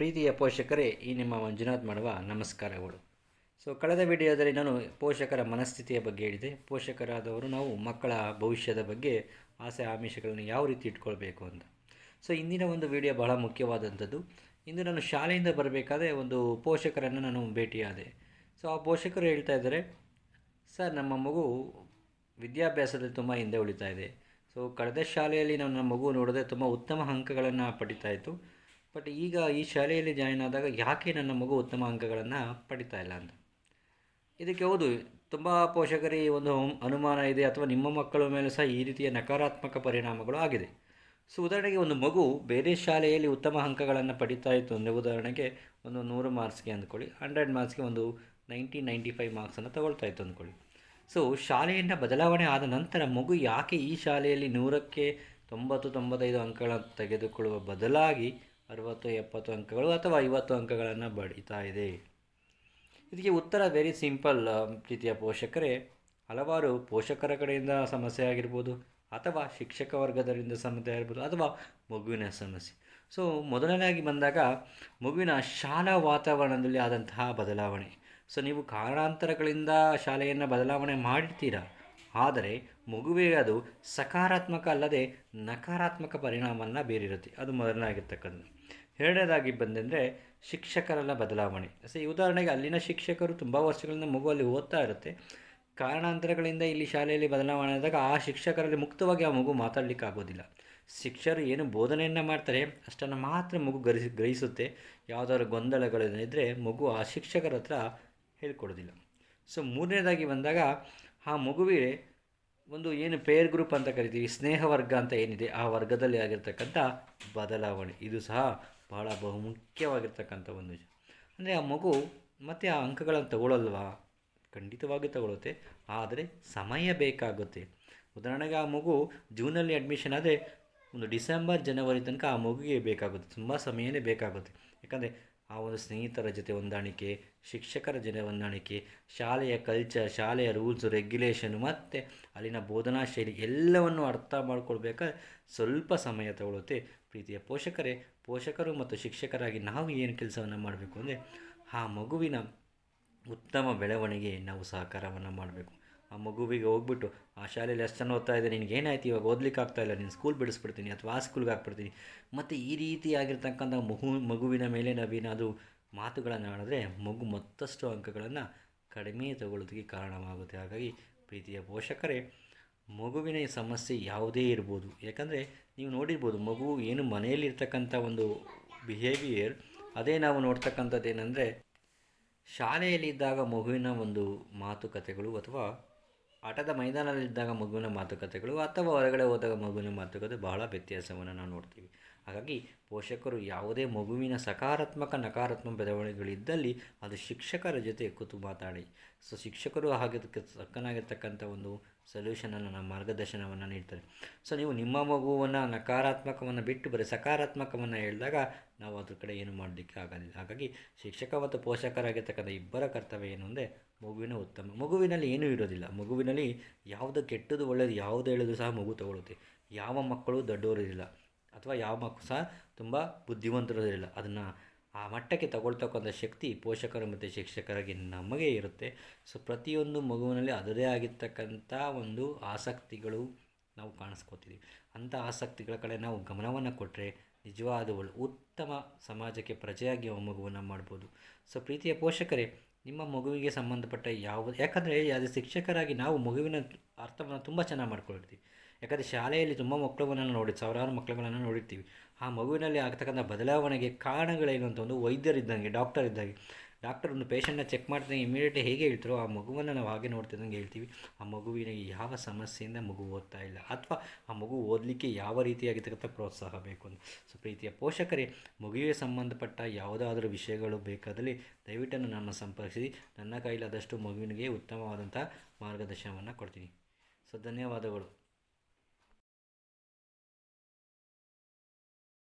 ಪ್ರೀತಿಯ ಪೋಷಕರೇ, ಈ ನಿಮ್ಮ ಮಂಜುನಾಥ್ ಮಾಡುವ ನಮಸ್ಕಾರಗಳು. ಕಳೆದ ವಿಡಿಯೋದಲ್ಲಿ ನಾನು ಪೋಷಕರ ಮನಸ್ಥಿತಿಯ ಬಗ್ಗೆ ಹೇಳಿದೆ. ಪೋಷಕರಾದವರು ನಾವು ಮಕ್ಕಳ ಭವಿಷ್ಯದ ಬಗ್ಗೆ ಆಸೆ ಆಮಿಷಗಳನ್ನು ಯಾವ ರೀತಿ ಇಟ್ಕೊಳ್ಬೇಕು ಅಂತ. ಇಂದಿನ ಒಂದು ವಿಡಿಯೋ ಬಹಳ ಮುಖ್ಯವಾದಂಥದ್ದು. ಇಂದು ನಾನು ಶಾಲೆಯಿಂದ ಬರಬೇಕಾದ್ರೆ ಒಂದು ಪೋಷಕರನ್ನು ನಾನು ಭೇಟಿಯಾದೆ. ಆ ಪೋಷಕರು ಹೇಳ್ತಾ ಇದ್ದಾರೆ, ಸರ್, ನಮ್ಮ ಮಗು ವಿದ್ಯಾಭ್ಯಾಸದಲ್ಲಿ ತುಂಬ ಹಿಂದೆ ಉಳಿತಾ ಇದೆ. ಕಳೆದ ಶಾಲೆಯಲ್ಲಿ ನಮ್ಮ ಮಗು ನೋಡಿದ್ರೆ ತುಂಬ ಉತ್ತಮ ಅಂಕಗಳನ್ನು ಪಡಿತಾ ಇತ್ತು. ಬಟ್ ಈಗ ಈ ಶಾಲೆಯಲ್ಲಿ ಜಾಯಿನ್ ಆದಾಗ ಯಾಕೆ ನನ್ನ ಮಗು ಉತ್ತಮ ಅಂಕಗಳನ್ನು ಪಡಿತಾ ಇಲ್ಲ ಅಂತ. ಇದಕ್ಕೆ ಹೌದು, ತುಂಬ ಪೋಷಕರಿಗೆ ಒಂದು ಅನುಮಾನ ಇದೆ, ಅಥವಾ ನಿಮ್ಮ ಮಕ್ಕಳ ಮೇಲೆ ಸಹ ಈ ರೀತಿಯ ನಕಾರಾತ್ಮಕ ಪರಿಣಾಮಗಳು ಆಗಿದೆ. ಉದಾಹರಣೆಗೆ, ಒಂದು ಮಗು ಬೇರೆ ಶಾಲೆಯಲ್ಲಿ ಉತ್ತಮ ಅಂಕಗಳನ್ನು ಪಡಿತಾ ಇತ್ತು ಅಂದರೆ, ಉದಾಹರಣೆಗೆ ಒಂದು 100 ಮಾರ್ಕ್ಸ್ಗೆ ಅಂದ್ಕೊಳ್ಳಿ, 100 ಮಾರ್ಕ್ಸ್ಗೆ ಒಂದು 95 ಮಾರ್ಕ್ಸನ್ನು ತಗೊಳ್ತಾ ಇತ್ತು ಅಂದ್ಕೊಳ್ಳಿ. ಶಾಲೆಯಿಂದ ಬದಲಾವಣೆ ಆದ ನಂತರ ಮಗು ಯಾಕೆ ಈ ಶಾಲೆಯಲ್ಲಿ 100ಕ್ಕೆ 90-95 ಅಂಕಗಳನ್ನು ತೆಗೆದುಕೊಳ್ಳುವ ಬದಲಾಗಿ 60-70 ಅಂಕಗಳು ಅಥವಾ 50 ಅಂಕಗಳನ್ನು ಪಡಿತಾ ಇದೆ? ಇದಕ್ಕೆ ಉತ್ತರ ವೆರಿ ಸಿಂಪಲ್ ಪ್ರೀತಿಯ ಪೋಷಕರೇ. ಹಲವಾರು ಪೋಷಕರ ಕಡೆಯಿಂದ ಸಮಸ್ಯೆ ಆಗಿರ್ಬೋದು, ಅಥವಾ ಶಿಕ್ಷಕ ವರ್ಗದರಿಂದ ಸಮಸ್ಯೆ ಆಗಿರ್ಬೋದು, ಅಥವಾ ಮಗುವಿನ ಸಮಸ್ಯೆ. ಮೊದಲನೇದಾಗಿ ಬಂದಾಗ ಮಗುವಿನ ಶಾಲಾ ವಾತಾವರಣದಲ್ಲಿ ಆದಂತಹ ಬದಲಾವಣೆ. ನೀವು ಕಾರಣಾಂತರಗಳಿಂದ ಶಾಲೆಯನ್ನು ಬದಲಾವಣೆ ಮಾಡಿರ್ತೀರಾ, ಆದರೆ ಮಗುವಿಗೆ ಅದು ಸಕಾರಾತ್ಮಕ ಅಲ್ಲದೆ ನಕಾರಾತ್ಮಕ ಪರಿಣಾಮವನ್ನು ಬೀರಿರುತ್ತೆ. ಅದು ಮೊದಲನೇದಾಗಿರ್ತಕ್ಕಂಥದ್ದು. ಎರಡನೇದಾಗಿ ಬಂದೆಂದರೆ ಶಿಕ್ಷಕರೆಲ್ಲ ಬದಲಾವಣೆ. ಉದಾಹರಣೆಗೆ, ಅಲ್ಲಿನ ಶಿಕ್ಷಕರು ತುಂಬ ವರ್ಷಗಳಿಂದ ಮಗು ಅಲ್ಲಿ ಓದ್ತಾ ಇರುತ್ತೆ. ಕಾರಣಾಂತರಗಳಿಂದ ಇಲ್ಲಿ ಶಾಲೆಯಲ್ಲಿ ಬದಲಾವಣೆ ಆದಾಗ ಆ ಶಿಕ್ಷಕರಲ್ಲಿ ಮುಕ್ತವಾಗಿ ಆ ಮಗು ಮಾತಾಡಲಿಕ್ಕೆ ಆಗೋದಿಲ್ಲ. ಶಿಕ್ಷಕರು ಏನು ಬೋಧನೆಯನ್ನು ಮಾಡ್ತಾರೆ ಅಷ್ಟನ್ನು ಮಾತ್ರ ಮಗು ಗ್ರಹಿಸುತ್ತೆ. ಯಾವುದಾದ್ರು ಗೊಂದಲಗಳಿದ್ದರೆ ಮಗು ಆ ಶಿಕ್ಷಕರ ಹತ್ರ ಹೇಳ್ಕೊಡೋದಿಲ್ಲ. ಮೂರನೇದಾಗಿ ಬಂದಾಗ ಆ ಮಗುವಿಗೆ ಒಂದು ಏನು ಪೇರ್ ಗ್ರೂಪ್ ಅಂತ ಕರಿತೀವಿ, ಸ್ನೇಹ ವರ್ಗ ಅಂತ ಏನಿದೆ, ಆ ವರ್ಗದಲ್ಲಿ ಆಗಿರ್ತಕ್ಕಂಥ ಬದಲಾವಣೆ, ಇದು ಸಹ ಬಹಳ ಬಹುಮುಖ್ಯವಾಗಿರ್ತಕ್ಕಂಥ ಒಂದು ವಿಷಯ. ಅಂದರೆ ಆ ಮಗು ಮತ್ತೆ ಆ ಅಂಕಗಳನ್ನು ತಗೊಳ್ಳಲ್ವಾ? ಖಂಡಿತವಾಗಿ ತಗೊಳುತ್ತೆ, ಆದರೆ ಸಮಯ ಬೇಕಾಗುತ್ತೆ. ಉದಾಹರಣೆಗೆ, ಆ ಮಗು ಜೂನಲ್ಲಿ ಅಡ್ಮಿಷನ್ ಆದರೆ ಒಂದು ಡಿಸೆಂಬರ್ ಜನವರಿ ತನಕ ಆ ಮಗುವಿಗೆ ಬೇಕಾಗುತ್ತೆ, ತುಂಬ ಸಮಯನೇ ಬೇಕಾಗುತ್ತೆ. ಯಾಕಂದರೆ ಆ ಒಂದು ಸ್ನೇಹಿತರ ಜೊತೆ ಹೊಂದಾಣಿಕೆ, ಶಿಕ್ಷಕರ ಜೊತೆ ಹೊಂದಾಣಿಕೆ, ಶಾಲೆಯ ಕಲ್ಚರ್, ಶಾಲೆಯ ರೂಲ್ಸು ರೆಗ್ಯುಲೇಷನ್ ಮತ್ತು ಅಲ್ಲಿನ ಬೋಧನಾ ಶೈಲಿ ಎಲ್ಲವನ್ನು ಅರ್ಥ ಮಾಡಿಕೊಳ್ಬೇಕಾದ್ರೆ ಸ್ವಲ್ಪ ಸಮಯ ತಗೊಳ್ಳುತ್ತೆ. ಪ್ರೀತಿಯ ಪೋಷಕರು ಮತ್ತು ಶಿಕ್ಷಕರಾಗಿ ನಾವು ಏನು ಕೆಲಸವನ್ನು ಮಾಡಬೇಕು ಅಂದರೆ, ಆ ಮಗುವಿನ ಉತ್ತಮ ಬೆಳವಣಿಗೆ ನಾವು ಸಹಕಾರವನ್ನು ಮಾಡಬೇಕು. ಆ ಮಗುವಿಗೆ ಹೋಗ್ಬಿಟ್ಟು, ಆ ಶಾಲೆಯಲ್ಲಿ ಎಷ್ಟು ಚೆನ್ನಾಗಿ ಓದ್ತಾ ಇದೆ, ನಿನಗೆ ಏನಾಯ್ತು, ಇವಾಗ ಓದ್ಲಿಕ್ಕೆ ಆಗ್ತಾಯಿಲ್ಲ, ನೀನು ಸ್ಕೂಲ್ ಬಿಡಿಸ್ಬಿಡ್ತೀನಿ ಅಥವಾ ಆ ಸ್ಕೂಲ್ಗೆ ಹಾಕ್ಬಿಡ್ತೀನಿ, ಮತ್ತು ಈ ರೀತಿಯಾಗಿರ್ತಕ್ಕಂಥ ಮಗುವಿನ ಮೇಲೆ ನಾವೇನಾದರೂ ಮಾತುಗಳನ್ನು ಆಡಿದ್ರೆ ಮಗು ಮತ್ತಷ್ಟು ಅಂಕಗಳನ್ನು ಕಡಿಮೆ ತಗೊಳ್ಳೋದಕ್ಕೆ ಕಾರಣವಾಗುತ್ತೆ. ಹಾಗಾಗಿ ಪ್ರೀತಿಯ ಪೋಷಕರೇ, ಮಗುವಿನ ಈ ಸಮಸ್ಯೆ ಯಾವುದೇ ಇರ್ಬೋದು. ಯಾಕಂದರೆ ನೀವು ನೋಡಿರ್ಬೋದು, ಮಗು ಏನು ಮನೆಯಲ್ಲಿರ್ತಕ್ಕಂಥ ಒಂದು ಬಿಹೇವಿಯರ್, ಅದೇ ನಾವು ನೋಡ್ತಕ್ಕಂಥದ್ದು ಏನಂದರೆ, ಶಾಲೆಯಲ್ಲಿದ್ದಾಗ ಮಗುವಿನ ಒಂದು ಮಾತುಕತೆಗಳು, ಅಥವಾ ಆಟದ ಮೈದಾನದಲ್ಲಿದ್ದಾಗ ಮಗುವಿನ ಮಾತುಕತೆಗಳು, ಅಥವಾ ಹೊರಗಡೆ ಹೋದಾಗ ಮಗುವಿನ ಮಾತುಕತೆ ಬಹಳ ವ್ಯತ್ಯಾಸವನ್ನು ನಾವು ನೋಡ್ತೀವಿ. ಹಾಗಾಗಿ ಪೋಷಕರು ಯಾವುದೇ ಮಗುವಿನ ಸಕಾರಾತ್ಮಕ ನಕಾರಾತ್ಮಕ ಬೆಳವಣಿಗೆಗಳಿದ್ದಲ್ಲಿ ಅದು ಶಿಕ್ಷಕರ ಜೊತೆ ಕೂತು ಮಾತಾಡಿ. ಶಿಕ್ಷಕರು ಅದಕ್ಕೆ ತಕ್ಕನಾಗಿರ್ತಕ್ಕಂಥ ಒಂದು ಸೊಲ್ಯೂಷನನ್ನು, ಮಾರ್ಗದರ್ಶನವನ್ನು ನೀಡ್ತಾರೆ. ನೀವು ನಿಮ್ಮ ಮಗುವನ್ನು ನಕಾರಾತ್ಮಕವನ್ನು ಬಿಟ್ಟು ಬರೀ ಸಕಾರಾತ್ಮಕವನ್ನು ಹೇಳಿದಾಗ ನಾವು ಅದ್ರ ಕಡೆ ಏನು ಮಾಡಲಿಕ್ಕೆ ಆಗೋದಿಲ್ಲ. ಹಾಗಾಗಿ ಶಿಕ್ಷಕ ಮತ್ತು ಪೋಷಕರಾಗಿರ್ತಕ್ಕಂಥ ಇಬ್ಬರ ಕರ್ತವ್ಯ ಏನು ಅಂದರೆ, ಮಗುವಿನಲ್ಲಿ ಏನೂ ಇರೋದಿಲ್ಲ. ಮಗುವಿನಲ್ಲಿ ಯಾವುದು ಕೆಟ್ಟದ್ದು ಒಳ್ಳೆಯದು ಯಾವುದು ಹೇಳೋದು ಸಹ ಮಗು ತಗೊಳುತ್ತೆ. ಯಾವ ಮಕ್ಕಳು ದೊಡ್ಡವರಿರಲಿಲ್ಲ, ಅಥವಾ ಯಾವ ಮಕ್ಕಳು ಸಹ ತುಂಬ ಬುದ್ಧಿವಂತರಿರಲಿಲ್ಲ. ಅದನ್ನು ಆ ಮಟ್ಟಕ್ಕೆ ತಗೊಳ್ತಕ್ಕಂಥ ಶಕ್ತಿ ಪೋಷಕರು ಮತ್ತು ಶಿಕ್ಷಕರಾಗಿ ನಮಗೆ ಇರುತ್ತೆ. ಪ್ರತಿಯೊಂದು ಮಗುವಿನಲ್ಲಿ ಅದರದೇ ಆಗಿರ್ತಕ್ಕಂಥ ಒಂದು ಆಸಕ್ತಿಗಳು ನಾವು ಕಾಣಿಸ್ಕೋತೀವಿ. ಅಂಥ ಆಸಕ್ತಿಗಳ ಕಡೆ ನಾವು ಗಮನವನ್ನು ಕೊಟ್ಟರೆ ನಿಜವಾದ ಉತ್ತಮ ಸಮಾಜಕ್ಕೆ ಪ್ರಜೆಯಾಗಿ ಮಗುವನ್ನು ಮಾಡ್ಬೋದು. ಪ್ರೀತಿಯ ಪೋಷಕರೇ, ನಿಮ್ಮ ಮಗುವಿಗೆ ಸಂಬಂಧಪಟ್ಟ ಯಾಕಂದರೆ ಅದು ಶಿಕ್ಷಕರಾಗಿ ನಾವು ಮಗುವಿನ ಅರ್ಥವನ್ನು ತುಂಬ ಚೆನ್ನಾಗಿ ಮಾಡ್ಕೊಳ್ತೀವಿ. ಯಾಕಂದರೆ ಶಾಲೆಯಲ್ಲಿ ತುಂಬ ಮಕ್ಕಳನ್ನು ಸಾವಿರಾರು ಮಕ್ಕಳುಗಳನ್ನು ನೋಡಿರ್ತೀವಿ. ಆ ಮಗುವಿನಲ್ಲಿ ಆಗ್ತಕ್ಕಂಥ ಬದಲಾವಣೆಗೆ ಕಾರಣಗಳೇನು ಅಂತ ಒಂದು ವೈದ್ಯರಿದ್ದಂಗೆ, ಡಾಕ್ಟರ್ ಇದ್ದಂಗೆ, ಡಾಕ್ಟರ್ ಒಂದು ಪೇಷಂಟ್ನ ಚೆಕ್ ಮಾಡ್ತಿದ್ದಂಗೆ ಇಮಿಡಿಯೇಟ್ಲಿ ಹೇಗೆ ಹೇಳ್ತಾರೋ ಆ ಮಗುವನ್ನು ನಾವು ಹಾಗೆ ನೋಡ್ತಿದ್ದಂಗೆ ಹೇಳ್ತೀವಿ, ಆ ಮಗುವಿನ ಯಾವ ಸಮಸ್ಯೆಯಿಂದ ಮಗು ಓದ್ತಾ ಇಲ್ಲ, ಅಥವಾ ಆ ಮಗು ಓದಲಿಕ್ಕೆ ಯಾವ ರೀತಿಯಾಗಿರ್ತಕ್ಕಂಥ ಪ್ರೋತ್ಸಾಹ ಬೇಕು ಅಂತ. ಪ್ರೀತಿಯ ಪೋಷಕರೇ, ಮಗುವಿಗೆ ಸಂಬಂಧಪಟ್ಟ ಯಾವುದಾದ್ರೂ ವಿಷಯಗಳು ಬೇಕಾದಲ್ಲಿ ದಯವಿಟ್ಟು ನನ್ನ ಸಂಪರ್ಕಿಸಿ. ನನ್ನ ಕೈಲಾದಷ್ಟು ಮಗುವಿನಿಗೆ ಉತ್ತಮವಾದಂಥ ಮಾರ್ಗದರ್ಶನವನ್ನು ಕೊಡ್ತೀನಿ. ಧನ್ಯವಾದಗಳು.